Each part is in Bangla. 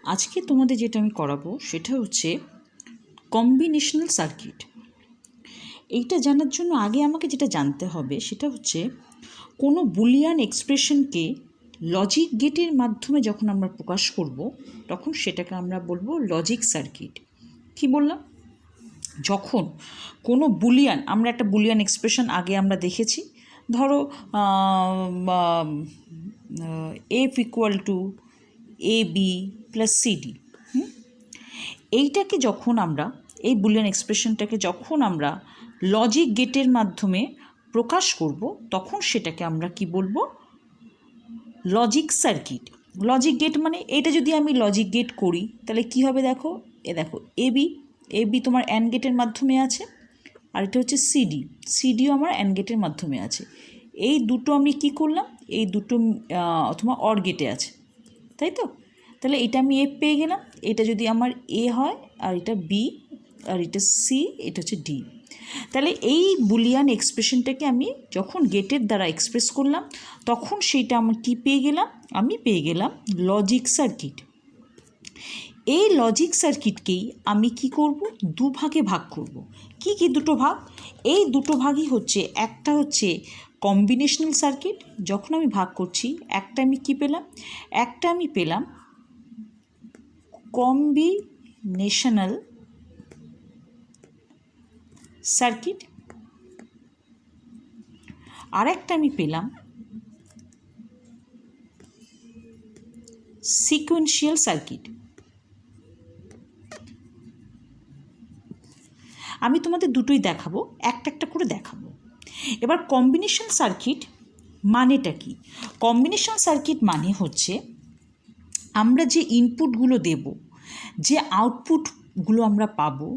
আজকে তোমাদের যেটা আমি করাবো সেটা হচ্ছে কম্বিনেশনাল সার্কিট। এইটা জানার জন্য আগে আমাকে যেটা জানতে হবে সেটা হচ্ছে কোনো বুলিয়ান এক্সপ্রেশনকে লজিক গেটের মাধ্যমে যখন আমরা প্রকাশ করব তখন সেটাকে আমরা বলবো লজিক সার্কিট। কি বললাম? যখন কোনো বুলিয়ান, আমরা একটা বুলিয়ান এক্সপ্রেশন আগে আমরা দেখেছি, ধরো F equal to A B plus CD. এইটাকে যখন আমরা, এই বুলিয়ান এক্সপ্রেশনটাকে যখন আমরা লজিক গেটের মাধ্যমে প্রকাশ করব তখন সেটাকে আমরা কি বলবো? Logic circuit. লজিক গেট মানে এটা যদি আমি লজিক গেট করি তাহলে কি হবে? দেখো, দেখো এ বি তোমার অ্যান্ড গেটের মাধ্যমে আছে, আর এটা হচ্ছে সিডিও আমার অ্যান্ড গেটের মাধ্যমে আছে। এই দুটো আমি কি করলাম? এই দুটো তোমার অর গেটে আছে, তাই তো? তাহলে এটা আমি এ পেয়ে গেলাম, এটা যদি আমার এ হয়, আর এটা বি, আর এটা সি, এটা হচ্ছে ডি। তাহলে এই বুলিয়ান এক্সপ্রেশনটাকে আমি যখন গেটের দ্বারা এক্সপ্রেস করলাম তখন সেইটা আমার কী পেয়ে গেলাম? আমি পেয়ে গেলাম লজিক সার্কিট। এই লজিক সার্কিটকেই আমি কি করব? দুভাগে ভাগ করব। কি কি দুটো ভাগ? এই দুটো ভাগই হচ্ছে, একটা হচ্ছে কম্বিনেশনাল সার্কিট। যখন আমি ভাগ করছি একটা আমি কি পেলাম? একটা আমি পেলাম কম্বিনেশনাল সার্কিট, আর একটা আমি পেলাম সিকোয়েন্সিয়াল সার্কিট। আমি তোমাদের দুটোই দেখাবো, একটা একটা করে দেখাবো। এবার কম্বিনেশন সার্কিট মানেটা কি? কম্বিনেশন সার্কিট মানে হচ্ছে আমরা যে ইনপুটগুলো দেব, যে আউটপুটগুলো আমরা পাবো,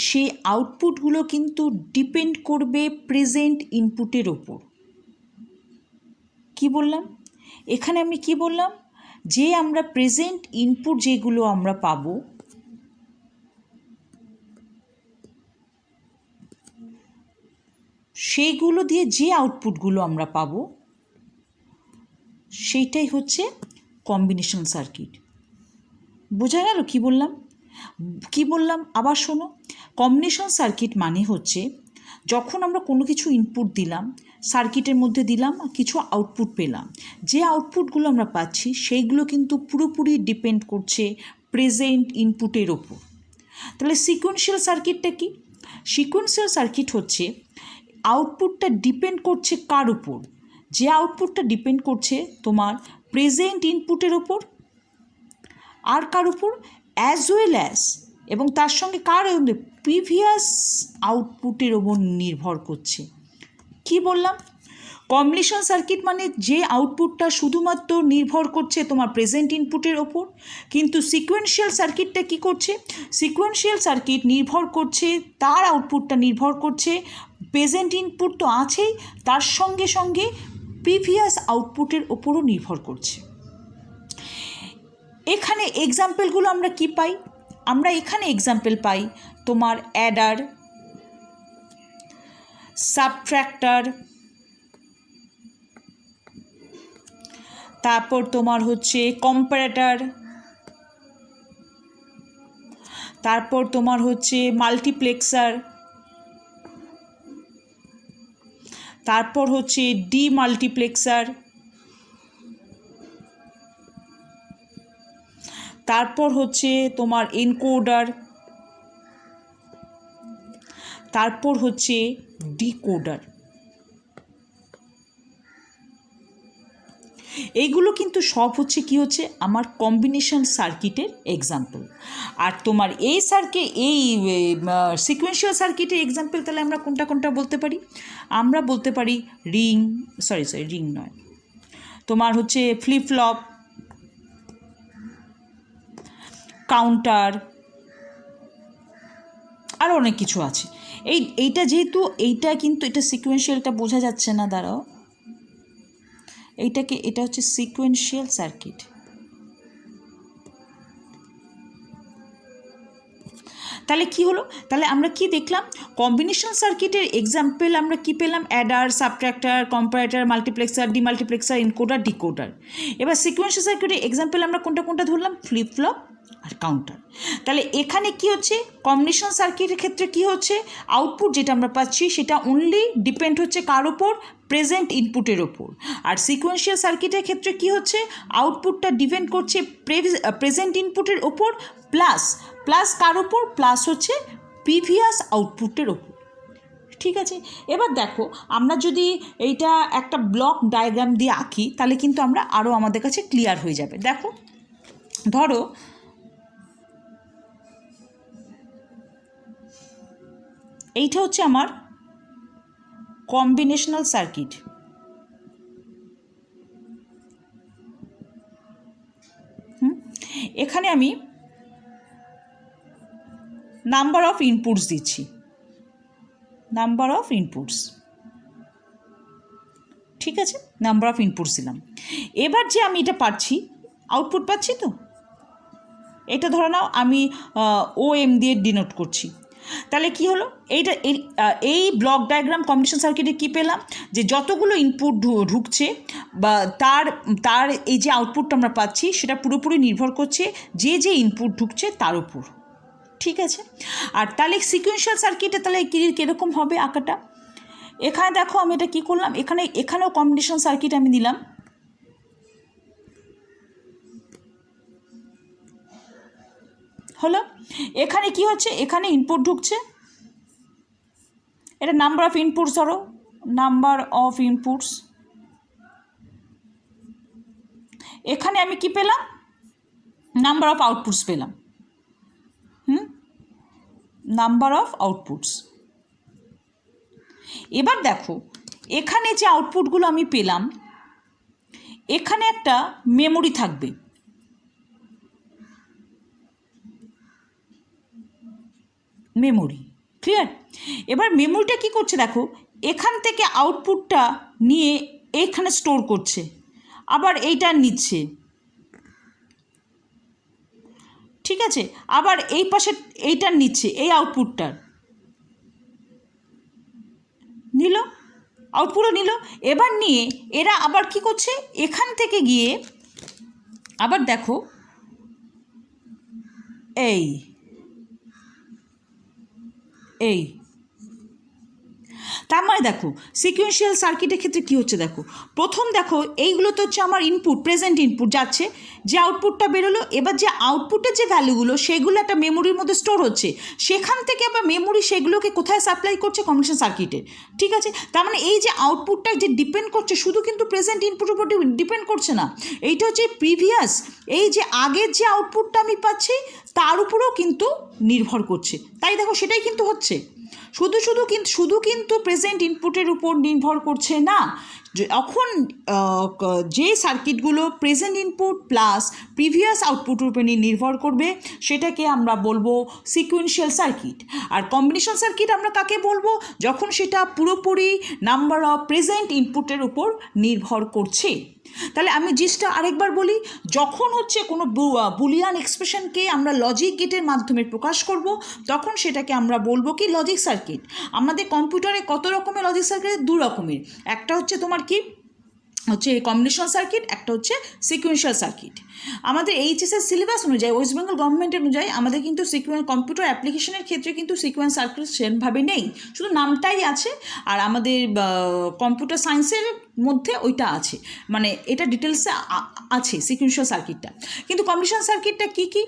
সেই আউটপুটগুলো কিন্তু ডিপেন্ড করবে প্রেজেন্ট ইনপুটের ওপর। কি বললাম? এখানে আমি কি বললাম? যে আমরা প্রেজেন্ট ইনপুট যেগুলো আমরা পাবো সেইগুলো দিয়ে যে আউটপুটগুলো আমরা পাবো সেইটাই হচ্ছে কম্বিনেশন সার্কিট। বোঝা গেল কি বললাম? কি বললাম আবার শোনো। কম্বিনেশন সার্কিট মানে হচ্ছে যখন আমরা কোনো কিছু ইনপুট দিলাম, সার্কিটের মধ্যে দিলাম, কিছু আউটপুট পেলাম, যে আউটপুটগুলো আমরা পাচ্ছি সেইগুলো কিন্তু পুরোপুরি ডিপেন্ড করছে প্রেজেন্ট ইনপুটের ওপর। তাহলে সিকোয়েন্সিয়াল সার্কিটটা কি? সিকোয়েন্সিয়াল সার্কিট হচ্ছে আউটপুটটা ডিপেন্ড করছে কার উপর? যে আউটপুটটা ডিপেন্ড করছে তোমার প্রেজেন্ট ইনপুটের ওপর, আর কার উপর? অ্যাজ ওয়েল অ্যাজ, এবং তার সঙ্গে কার? প্রিভিয়াস আউটপুটের ওপর নির্ভর করছে। কি বললাম? কম্বিনেশন সার্কিট মানে যে আউটপুটটা শুধুমাত্র নির্ভর করছে তোমার প্রেজেন্ট ইনপুটের ওপর, কিন্তু সিকোয়েন্সিয়াল সার্কিটটা কি করছে? সিকোয়েন্সিয়াল সার্কিট নির্ভর করছে, তার আউটপুটটা নির্ভর করছে প্রেজেন্ট ইনপুট তো আছেই, তার সঙ্গে সঙ্গে প্রিভিয়াস আউটপুটের ওপরও নির্ভর করছে। এখানে এক্সাম্পলগুলো আমরা কি পাই? আমরা এখানে এক্সাম্পল পাই তোমার অ্যাডার, সাবট্র্যাক্টর, তারপর তোমার হচ্ছে কম্পারেটর, তারপর তোমার হচ্ছে মাল্টিপ্লেক্সার, তারপর হচ্ছে ডিমাল্টিপ্লেক্সার, তারপর হচ্ছে তোমার এনকোডার, তারপর হচ্ছে ডিকোডার। এইগুলো কিন্তু সব হচ্ছে কি হচ্ছে আমার কম্বিনেশন সার্কিটের এক্সাম্পল। আর তোমার এই সিকোয়েন্সিয়াল সার্কিটের এক্সাম্পল তাহলে আমরা কোনটা কোনটা বলতে পারি? আমরা বলতে পারি রিং নয়, তোমার হচ্ছে ফ্লিপ ফ্লপ, কাউন্টার, আরও অনেক কিছু আছে। এইটা যেহেতু এইটা কিন্তু এটা সিকোয়েন্সিয়ালটা বোঝা যাচ্ছে না, দাঁড়াও, এটা হচ্ছে সিকোয়েন্সিয়াল সার্কিট। তাহলে কি হলো? তাহলে আমরা কি দেখলাম? কম্বিনেশন সার্কিটের এক্সাম্পল আমরা কি পেলাম? Adder, subtractor, comparator, multiplexer, demultiplexer, encoder, decoder. এবার সিকোয়েন্সিয়াল সার্কিটের এক্সাম্পল আমরা কোনটা কোনটা ধরলাম? ফ্লিপ ফ্লপ, আর কাউন্টার। তাহলে এখানে কি হচ্ছে, কম্বিনেশন সার্কিটের ক্ষেত্রে কি হচ্ছে, আউটপুট যেটা আমরা পাচ্ছি সেটা অনলি ডিপেন্ড হচ্ছে কার ওপর, প্রেজেন্ট ইনপুটের ওপর। আর সিকোয়েন্সিয়াল সার্কিটের ক্ষেত্রে কি হচ্ছে, আউটপুটটা ডিপেন্ড করছে প্রেজেন্ট ইনপুটের ওপর প্লাস কার ওপর, প্লাস হচ্ছে প্রিভিয়াস আউটপুটের ওপর। ঠিক আছে, এবার দেখো আমরা যদি এইটা একটা ব্লক ডায়াগ্রাম দিয়ে আঁকি তাহলে কিন্তু আমরা আরও আমাদের কাছে ক্লিয়ার হয়ে যাবে। দেখো ধরো এইটা হচ্ছে আমার কম্বিনেশনাল সার্কিট। এখানে আমি নাম্বার অফ ইনপুটস দিচ্ছি, নাম্বার অফ ইনপুটস, ঠিক আছে, নাম্বার অফ ইনপুটস দিলাম। এবার যে আমি এটা পাচ্ছি, আউটপুট পাচ্ছি তো, এটা ধরে নাও আমি OM দিয়ে ডিনোট করছি। তাহলে কি হলো, এই ব্লক ডায়াগ্রাম কম্বিনেশন সার্কিটে কী পেলাম, যে যতগুলো ইনপুট ঢুকছে বা তার এই যে আউটপুটটা আমরা পাচ্ছি সেটা পুরোপুরি নির্ভর করছে যে ইনপুট ঢুকছে তার উপর। ঠিক আছে, আর তাহলে সিকোয়েন্সিয়াল সার্কিটে তাহলে কীরকম হবে আঁকাটা। এখানে দেখো আমি এটা কী করলাম, এখানেও কম্বিনেশন সার্কিট আমি দিলাম। হলো, এখানে কি হচ্ছে, এখানে ইনপুট ঢুকছে, এটা নাম্বার অফ ইনপুটস ধরো, নাম্বার অফ ইনপুটস। এখানে আমি কি পেলাম, নাম্বার অফ আউটপুটস পেলাম, নাম্বার অফ আউটপুটস। এবার দেখো এখানে যে আউটপুটগুলো আমি পেলাম, এখানে একটা মেমোরি থাকবে, মেমোরি, ক্লিয়ার। এবার মেমোরিটা কি করছে দেখো, এখান থেকে আউটপুটটা নিয়ে এখানে স্টোর করছে, আবার এইটা নিচ্ছে, ঠিক আছে, আবার এই পাশে এইটার নিচ্ছে, এই আউটপুটটার নিল, আউটপুটও নিল। এবার নিয়ে এরা আবার কি করছে, এখান থেকে গিয়ে আবার দেখো এই তার মানে দেখো সিকোয়েন্সিয়াল সার্কিটের ক্ষেত্রে কী হচ্ছে, দেখো প্রথম দেখো এইগুলো তো হচ্ছে আমার ইনপুট, প্রেজেন্ট ইনপুট যাচ্ছে, যে আউটপুটটা বেরোলো, এবার যে আউটপুটের যে ভ্যালুগুলো সেগুলো একটা মেমোরির মধ্যে স্টোর হচ্ছে, সেখান থেকে আবার মেমোরি সেগুলোকে কোথায় সাপ্লাই করছে, কম্বিনেশন সার্কিটে। ঠিক আছে, তার মানে এই যে আউটপুটটা যে ডিপেন্ড করছে শুধু কিন্তু প্রেজেন্ট ইনপুটের উপর ডিপেন্ড করছে না, এইটা হচ্ছে প্রিভিয়াস, এই যে আগের যে আউটপুটটা আমি পাচ্ছি তার উপরেও কিন্তু নির্ভর করছে। তাই দেখো সেটাই কিন্তু হচ্ছে, শুধু কিন্তু প্রেজেন্ট ইনপুটের উপর নির্ভর করছে না, যখন যে সার্কিটগুলো প্রেজেন্ট ইনপুট প্লাস প্রিভিয়াস আউটপুটের উপর নির্ভর করবে সেটাকে আমরা বলবো সিকোয়েন্সিয়াল সার্কিট। আর কম্বিনেশন সার্কিট আমরা কাকে বলবো, যখন সেটা পুরোপুরি নাম্বার অফ প্রেজেন্ট ইনপুটের উপর নির্ভর করছে। তাহলে আমি জিনিসটা আরেকবার বলি, যখন হচ্ছে কোনো বুলিয়ান এক্সপ্রেশনকে আমরা লজিক গেটের মাধ্যমে প্রকাশ করব তখন সেটাকে আমরা বলবো কি লজিক সার্কিট। আমাদের কম্পিউটারে কত রকমের লজিক সার্কিট, দু রকমের, একটা হচ্ছে তোমার কি হচ্ছে কম্বিনেশন সার্কিট, একটা হচ্ছে সিকোয়েন্সিয়াল সার্কিট। আমাদের এইচএসের সিলেবাস অনুযায়ী, ওয়েস্ট বেঙ্গল গভর্নমেন্টের অনুযায়ী আমাদের কিন্তু কম্পিউটার অ্যাপ্লিকেশনের ক্ষেত্রে কিন্তু সিকোয়েন্স সার্কিট সেরকমভাবে নেই, শুধু নামটাই আছে। আর আমাদের কম্পিউটার সায়েন্সের মধ্যে ওইটা আছে, মানে এটা ডিটেলসে আছে সিকোয়েন্সিয়াল সার্কিটটা। কিন্তু কম্বিনেশন সার্কিটটা কী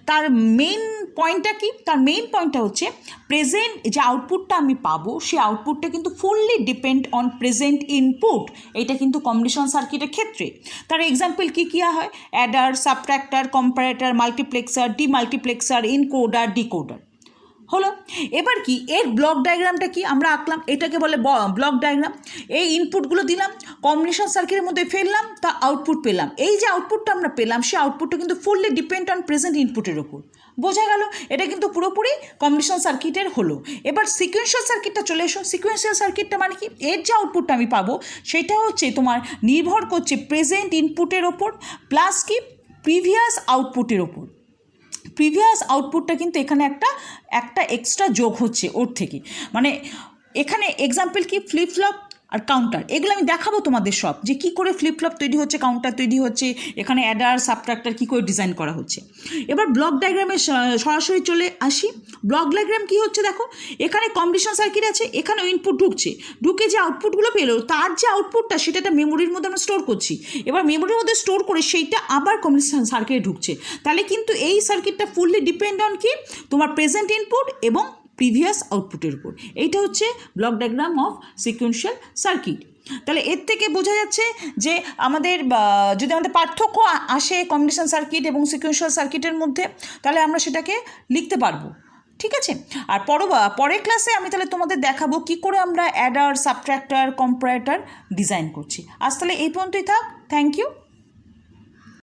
তার মেইন পয়েন্টটা কি, তার মেইন পয়েন্টটা হচ্ছে প্রেজেন্ট যে আউটপুটটা আমি পাবো সেই আউটপুটটা কিন্তু fully depend on present input, এটা কিন্তু কম্বিনেশন সার্কিটের ক্ষেত্রে। তার এক্সাম্পল কী হয়, adder, subtractor, comparator, multiplexer, demultiplexer, encoder, decoder. হলো, এবার কি এর ব্লক ডায়াগ্রামটা কি আমরা আঁকলাম, এটাকে বলে ব্লক ডায়াগ্রাম। এই ইনপুটগুলো দিলাম, কম্বিনেশন সার্কিটের মধ্যে ফেললাম, তা আউটপুট পেলাম। এই যে আউটপুটটা আমরা পেলাম সেই আউটপুটটা কিন্তু ফুললি ডিপেন্ড অন প্রেজেন্ট ইনপুটের ওপর। বোঝা গেল, এটা কিন্তু পুরোপুরি কম্বিনেশন সার্কিটের হলো। এবার সিকোয়েন্সিয়াল সার্কিটটা চলে এসো। সিকোয়েন্সিয়াল সার্কিটটা মানে কি, এর যে আউটপুটটা আমি পাবো সেটা হচ্ছে তোমার নির্ভর করছে প্রেজেন্ট ইনপুটের ওপর প্লাস কি প্রিভিয়াস আউটপুটের ওপর। প্রিভিয়াস আউটপুটটা কিন্তু এখানে একটা এক্সট্রা যোগ হচ্ছে ওর থেকে, মানে এখানে এক্সাম্পল কি ফ্লিপ ফ্লপ আর কাউন্টার, এগুলো আমি দেখাবো তোমাদের সব, যে কী করে ফ্লিপ ফ্লপ তৈরি হচ্ছে, কাউন্টার তৈরি হচ্ছে, এখানে অ্যাডার সাবট্রাক্টার কী করে ডিজাইন করা হচ্ছে। এবার ব্লক ডায়াগ্রামে সরাসরি চলে আসি। ব্লক ডায়াগ্রাম কী হচ্ছে দেখো, এখানে কম্বিনেশন সার্কিট আছে, এখানে ইনপুট ঢুকছে, ঢুকে যে আউটপুটগুলো পেলো, তার যে আউটপুটটা সেটা একটা মেমোরির মধ্যে আমরা স্টোর করছি। এবার মেমোরির মধ্যে স্টোর করে সেইটা আবার কম্বিনেশন সার্কিটে ঢুকছে। তাহলে কিন্তু এই সার্কিটটা ফুললি ডিপেন্ড অন কি, তোমার প্রেজেন্ট ইনপুট এবং প্রিভিয়াস আউটপুটের উপর। এইটা হচ্ছে block diagram of sequential circuit. তাহলে এর থেকে বোঝা যাচ্ছে যে আমাদের যদি আমাদের পার্থক্য আসে কম্বিনেশন সার্কিট এবং সিকোয়েন্সিয়াল সার্কিটের মধ্যে, তাহলে আমরা সেটাকে লিখতে পারবো। ঠিক আছে, আর পরের ক্লাসে আমি তাহলে তোমাদের দেখাবো কী করে আমরা অ্যাডার, সাবট্রাক্টার, কম্পারেটর ডিজাইন করছি। আজ তাহলে এই পর্যন্তই থাক। Thank you.